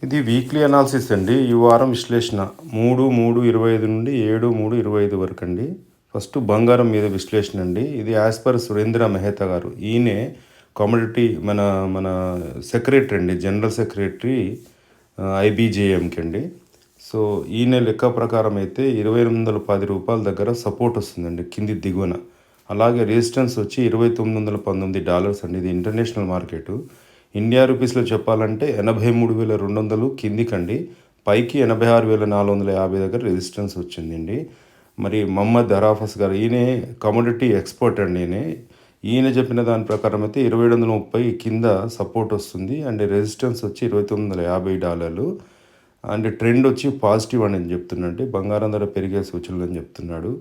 ఇది weekly analysis అండి. ఈ వారం విశ్లేషణ 3/3/25 నుండి 7/3/25 వరకు అండి. ఫస్ట్ బంగారం మీద విశ్లేషణ అండి. ఇది యాజ్ పర్ సురేంద్ర మెహతా గారు. ఈయనే కమోడిటీ మన మన సెక్రటరీ అండి, జనరల్ సెక్రటరీ ఐబీజేఎంకి అండి. సో ఈయన లెక్క ప్రకారం అయితే $2,810 దగ్గర సపోర్ట్ వస్తుందండి కింది దిగువన. అలాగే రెసిస్టెన్స్ వచ్చి $2,919 అండి. ఇది ఇంటర్నేషనల్ మార్కెట్. ఇండియా రూపీస్లో చెప్పాలంటే 83,200 కిందికండి, పైకి 86,450 దగ్గర రెసిస్టెన్స్ వచ్చిందండి. మరి మహమ్మద్ అరాఫస్ గారు, ఈయనే కమోడిటీ ఎక్స్పర్ట్ అండి. ఈయన చెప్పిన దాని ప్రకారం అయితే 2,730 కింద సపోర్ట్ వస్తుంది అండ్ రెసిస్టెన్స్ వచ్చి $2,950 అండ్ ట్రెండ్ వచ్చి పాజిటివ్ అని చెప్తున్నాడు. బంగారం ధర పెరిగే సూచనలు అని చెప్తున్నాడు.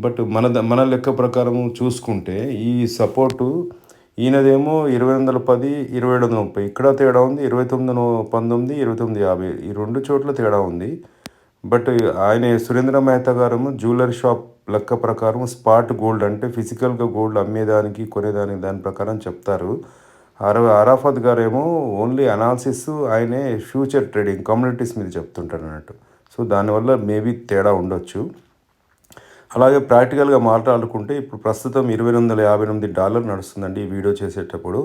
బట్ మన లెక్క ప్రకారం చూసుకుంటే ఈ సపోర్టు ఈయనదేమో 2,810, 2,730, ఇక్కడ తేడా ఉంది. 2,919, 2,950 ఈ రెండు చోట్ల తేడా ఉంది. బట్ ఆయన సురేంద్ర మెహతా గారు జ్యువెలరీ షాప్ లెక్క ప్రకారం స్పాట్ గోల్డ్ అంటే ఫిజికల్గా గోల్డ్ అమ్మేదానికి కొనేదానికి దాని ప్రకారం చెప్తారు. అరాఫత్ గారేమో ఓన్లీ అనాలిసిస్, ఆయనే ఫ్యూచర్ ట్రేడింగ్ కమ్యూనిటీస్ మీద చెప్తుంటారు అన్నట్టు. సో దానివల్ల మేబీ తేడా ఉండొచ్చు. అలాగే ప్రాక్టికల్గా మాట్లాడుకుంటే ఇప్పుడు ప్రస్తుతం $2,258 నడుస్తుందండి ఈ వీడియో చేసేటప్పుడు.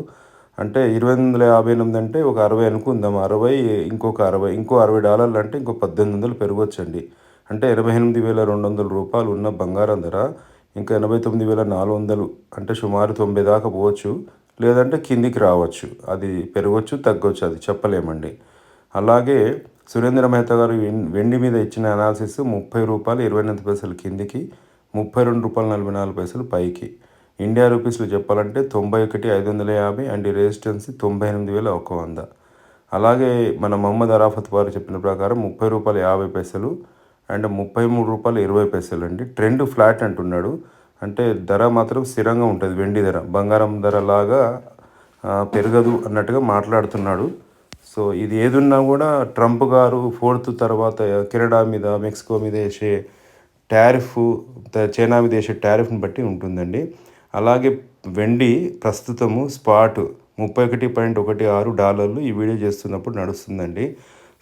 అంటే $2,258 అంటే ఒక 60 అనుకుందాం, 60 ఇంకొక 60, ఇంకో $60 అంటే ఇంకో $1,800 పెరగొచ్చండి. అంటే $88,200 ఉన్న బంగారం ధర ఇంకా 89,400 అంటే సుమారు 90 దాకా పోవచ్చు, లేదంటే కిందికి రావచ్చు. అది పెరగవచ్చు, తగ్గవచ్చు, అది చెప్పలేమండి. అలాగే సురేంద్ర మెహతా గారు వెండి మీద ఇచ్చిన అనాలిసిస్ ₹30.28 కిందికి, ₹32.44 పైకి. ఇండియా రూపీస్లో చెప్పాలంటే 91,550 అండ్ రెసిస్టెన్స్ 98,100. అలాగే మన మహమ్మద్ అరాఫత్ వారు చెప్పిన ప్రకారం ₹30.50 అండ్ ₹33.20 అండి. ట్రెండ్ ఫ్లాట్ అంటున్నాడు. అంటే ధర మాత్రం స్థిరంగా ఉంటుంది, వెండి ధర బంగారం ధర లాగా పెరగదు అన్నట్టుగా మాట్లాడుతున్నాడు. సో ఇది ఏదున్నా కూడా ట్రంప్ గారు 4th తర్వాత కెనడా మీద, మెక్సికో మీద వేసే టారిఫ్, చైనా మీద వేసే టారిఫ్ని బట్టి ఉంటుందండి. అలాగే వెండి ప్రస్తుతము స్పాట్ $31.16 ఈ వీడియో చేస్తున్నప్పుడు నడుస్తుందండి.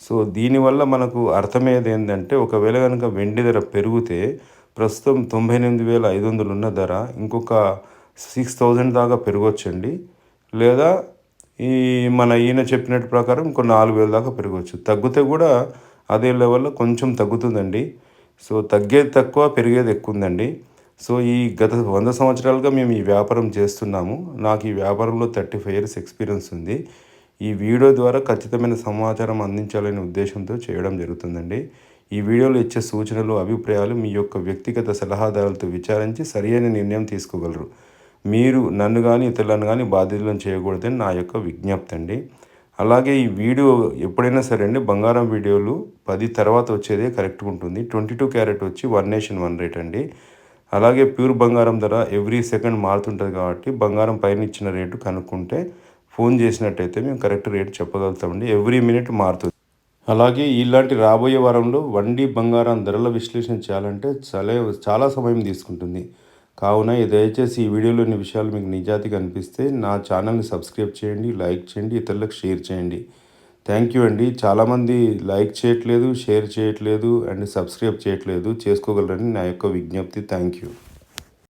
సో దీనివల్ల మనకు అర్థమయ్యేది ఏంటంటే, ఒకవేళ కనుక వెండి ధర పెరిగితే ప్రస్తుతం 98,500 ఉన్న ధర ఇంకొక 6,000 దాకా పెరగవచ్చండి. లేదా ఈయన చెప్పినట్టు ప్రకారం ఇంకో 4,000 దాకా పెరగవచ్చు. తగ్గితే కూడా అదే లెవెల్లో కొంచెం తగ్గుతుందండి. సో తగ్గేది తక్కువ, పెరిగేది ఎక్కువ ఉందండి. సో ఈ గత 100 సంవత్సరాలుగా మేము ఈ వ్యాపారం చేస్తున్నాము. నాకు ఈ వ్యాపారంలో 35 years ఎక్స్పీరియన్స్ ఉంది. ఈ వీడియో ద్వారా ఖచ్చితమైన సమాచారం అందించాలనే ఉద్దేశంతో చేయడం జరుగుతుందండి. ఈ వీడియోలో ఇచ్చే సూచనలు, అభిప్రాయాలు మీ యొక్క వ్యక్తిగత సలహాదారులతో విచారించి సరైన నిర్ణయం తీసుకోగలరు. మీరు నన్ను కానీ ఇతరులను కానీ బాధ్యతలను చేయకూడదని నా యొక్క విజ్ఞప్తి అండి. అలాగే ఈ వీడియో ఎప్పుడైనా సరే అండి, బంగారం వీడియోలు 10 తర్వాత వచ్చేదే కరెక్ట్గా ఉంటుంది. 22 క్యారెట్ వచ్చి 1 nation 1 rate అండి. అలాగే ప్యూర్ బంగారం ధర ఎవ్రీ సెకండ్ మారుతుంటుంది కాబట్టి బంగారం పైన ఇచ్చిన రేటు కనుక్కుంటే ఫోన్ చేసినట్టయితే మేము కరెక్ట్ రేటు చెప్పగలుగుతామండి. ఎవ్రీ మినిట్ మారుతుంది. అలాగే ఇలాంటి రాబోయే వారంలో 1D బంగారం ధరల విశ్లేషణ చేయాలంటే చాలా సమయం తీసుకుంటుంది. కావున దయచేసి ఈ వీడియోలోని విషయాలు మీకు నిజాతిగా అనిపిస్తే నా ఛానల్ని సబ్స్క్రైబ్ చేయండి, లైక్ చేయండి, ఇతరులకు షేర్ చేయండి. థ్యాంక్ యూ అండి. చాలామంది లైక్ చేయట్లేదు, షేర్ చేయట్లేదు అండ్ సబ్స్క్రైబ్ చేయట్లేదు. చేసుకోగలరని నా యొక్క విజ్ఞప్తి. Thank you.